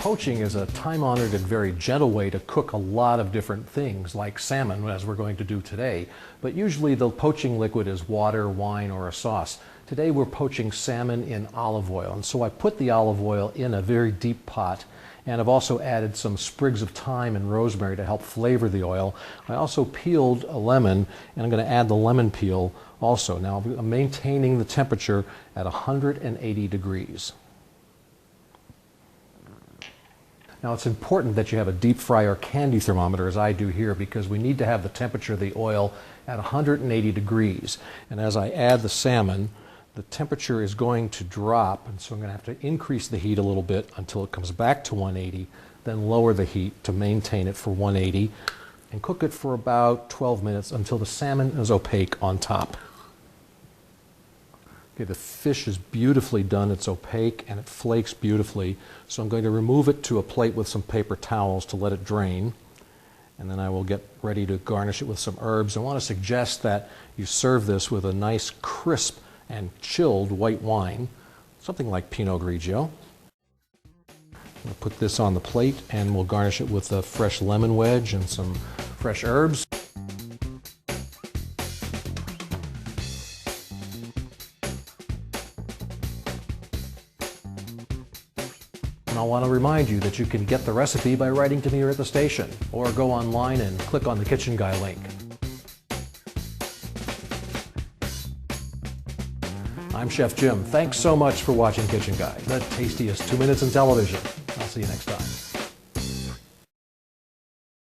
Poaching is a time-honored and very gentle way to cook a lot of different things, like salmon, as we're going to do today. But usually the poaching liquid is water, wine, or a sauce. Today we're poaching salmon in olive oil, and so I put the olive oil in a very deep pot, and I've also added some sprigs of thyme and rosemary to help flavor the oil. I also peeled a lemon, and I'm going to add the lemon peel also. Now I'm maintaining the temperature at 180 degrees. Now it's important that you have a deep fry or candy thermometer, as I do here, because we need to have the temperature of the oil at 180 degrees. And as I add the salmon, the temperature is going to drop, and so I'm going to have to increase the heat a little bit until it comes back to 180, then lower the heat to maintain it for 180, and cook it for about 12 minutes until the salmon is opaque on top. Okay, the fish is beautifully done, it's opaque and it flakes beautifully, so I'm going to remove it to a plate with some paper towels to let it drain, and then I will get ready to garnish it with some herbs. I want to suggest that you serve this with a nice crisp and chilled white wine, something like Pinot Grigio. I'll put this on the plate and we'll garnish it with a fresh lemon wedge and some fresh herbs. And I want to remind you that you can get the recipe by writing to me here at the station, or go online and click on the Kitchen Guy link. I'm Chef Jim. Thanks so much for watching Kitchen Guy, the tastiest 2 minutes in television. I'll see you next time.